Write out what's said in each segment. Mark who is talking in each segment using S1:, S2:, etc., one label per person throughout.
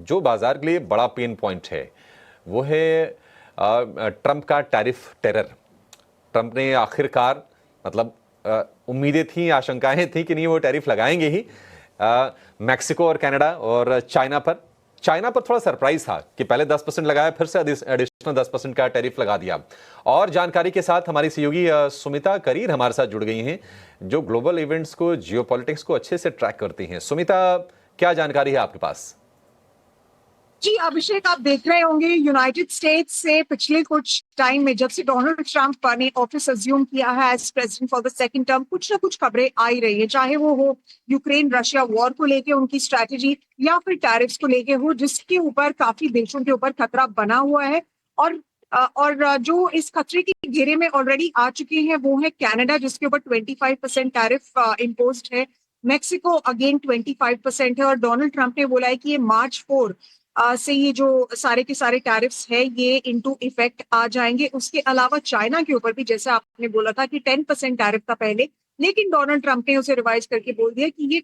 S1: जो बाजार के लिए बड़ा पेन पॉइंट है वो है ट्रंप का टैरिफ टेरर। ट्रंप ने आखिरकार मतलब उम्मीदें थी, आशंकाएं थी कि नहीं वो टैरिफ लगाएंगे ही मैक्सिको और कनाडा और चाइना पर थोड़ा सरप्राइज था कि पहले 10% लगाया, फिर से एडिशनल 10% का टैरिफ लगा दिया। और जानकारी के साथ हमारी सहयोगी सुमिता करीर हमारे साथ जुड़ गई हैं, जो ग्लोबल इवेंट्स को, जियोपॉलिटिक्स को अच्छे से ट्रैक करती हैं। सुमिता, क्या जानकारी है आपके पास?
S2: जी अभिषेक, आप देख रहे होंगे यूनाइटेड स्टेट्स से पिछले कुछ टाइम में, जब से डोनाल्ड ट्रंप ने ऑफिस अज्यूम किया है as president for the second term, कुछ ना कुछ खबरें आ ही रही है, चाहे वो हो यूक्रेन रशिया वॉर को लेके उनकी स्ट्रैटेजी या फिर टैरिफ्स को लेके हो, जिसके ऊपर काफी देशों के ऊपर खतरा बना हुआ है। और जो इस खतरे के घेरे में ऑलरेडी आ चुके हैं वो है कनाडा, जिसके ऊपर 25% टैरिफ इम्पोज्ड है। मेक्सिको अगेन 25% है। और डोनाल्ड ट्रंप ने बोला है कि ये मार्च 4 से ये जो सारे के सारे टैरिफ्स है ये इनटू इफेक्ट आ जाएंगे। उसके अलावा चाइना के ऊपर भी, जैसे आपने बोला था कि 10% टैरिफ था पहले, लेकिन डोनाल्ड ट्रंप ने उसे रिवाइज करके बोल दिया कि ये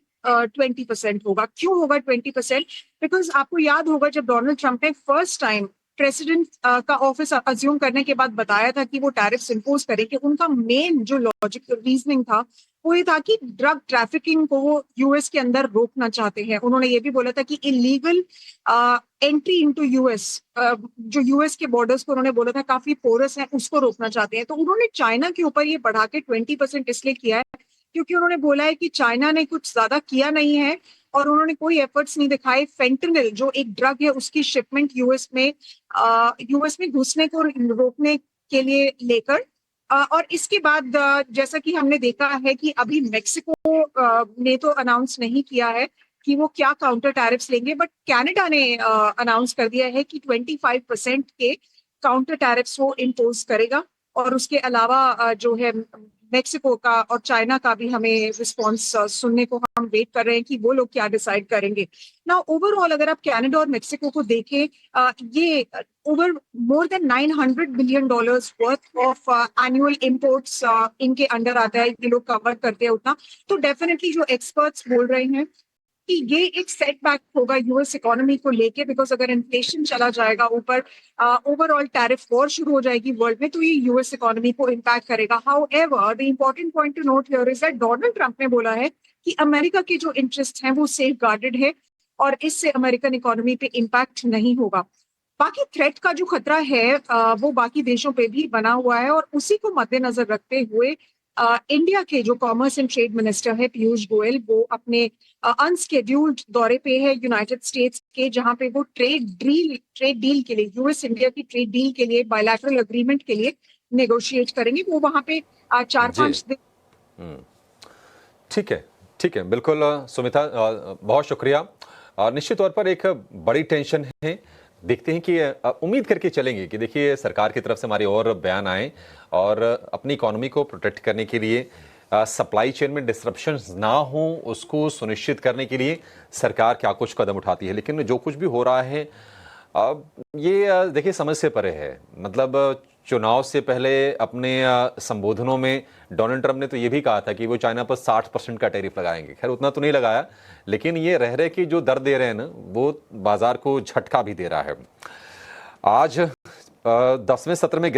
S2: 20% होगा। क्यों होगा 20%? बिकॉज आपको याद होगा जब डोनाल्ड ट्रंप ने फर्स्ट टाइम प्रेसिडेंट का ऑफिस अज्यूम करने के बाद बताया था कि वो टैरिफ्स इंपोज करेंगे, उनका मेन जो लॉजिक रीजनिंग था वो ये था कि ड्रग ट्रैफिकिंग को वो यूएस के अंदर रोकना चाहते हैं। उन्होंने ये भी बोला था कि इलीगल एंट्री इनटू यूएस, जो यूएस के बॉर्डर्स को उन्होंने बोला था काफी पोरस है, उसको रोकना चाहते हैं। तो उन्होंने चाइना के ऊपर ये बढ़ा के 20% इसलिए किया है क्योंकि उन्होंने बोला है कि चाइना ने कुछ ज्यादा किया नहीं है और उन्होंने कोई एफर्ट्स नहीं दिखाए फेंटेनिल, जो एक ड्रग है, उसकी शिपमेंट यूएस में घुसने को रोकने के लिए लेकर। और इसके बाद जैसा कि हमने देखा है कि अभी मेक्सिको ने तो अनाउंस नहीं किया है कि वो क्या काउंटर टैरिफ्स लेंगे, बट कनाडा ने अनाउंस कर दिया है कि 25% के काउंटर टैरिफ्स वो इम्पोज करेगा। और उसके अलावा जो है मेक्सिको का और चाइना का भी हमें रिस्पॉन्स सुनने को हम वेट कर रहे हैं कि वो लोग क्या डिसाइड करेंगे ना। ओवरऑल अगर आप कनाडा और मेक्सिको को देखें, ये over more than $900 billion worth of annual imports इनके अंडर आता है, ये लोग कवर करते हैं उतना। तो डेफिनेटली जो एक्सपर्ट्स बोल रहे हैं कि ये एक सेटबैक होगा यूएस इकोनॉमी को लेके, बिकॉज अगर इन्फ्लेशन चला जाएगा ऊपर, ओवरऑल टैरिफ वॉर शुरू हो जाएगी वर्ल्ड में, तो ये यूएस इकोनॉमी को इम्पैक्ट करेगा। However the important point two note here is that Donald Trump ने बोला है कि अमेरिका के जो इंटरेस्ट हैं वो सेफ गार्डेड है और इससे अमेरिकन इकोनॉमी पे इम्पैक्ट नहीं होगा। बाकी थ्रेट का जो खतरा है वो बाकी देशों पे भी बना हुआ है और उसी को मद्देनजर रखते हुए इंडिया के जो कॉमर्स एंड ट्रेड मिनिस्टर है पीयूष गोयल, वो अपने अनस्केड्यूल्ड दौरे पे है यूनाइटेड स्टेट्स के, जहां पे वो ट्रेड डील के लिए, यूएस इंडिया की ट्रेड डील के लिए, बायलैटरल अग्रीमेंट के लिए नेगोशिएट करेंगे। वो वहां पे 4-5 दिन।
S1: ठीक है, बिल्कुल सुमिता, बहुत शुक्रिया। और निश्चित तौर पर एक बड़ी टेंशन है, देखते हैं कि उम्मीद करके चलेंगे कि देखिए सरकार की तरफ से हमारे और बयान आए और अपनी इकोनॉमी को प्रोटेक्ट करने के लिए, सप्लाई चेन में डिसरप्शंस ना हो उसको सुनिश्चित करने के लिए सरकार क्या कुछ कदम उठाती है। लेकिन जो कुछ भी हो रहा है अब ये देखिए समझ से परे है। मतलब चुनाव से पहले अपने संबोधनों में डोनाल्ड ट्रंप ने तो ये भी कहा था कि वो चाइना पर 60% का टैरिफ लगाएंगे। खैर उतना तो नहीं लगाया, लेकिन ये रह रहे कि जो दर दे रहे हैं ना वो बाजार को झटका भी दे रहा है। आज 10वें सत्र में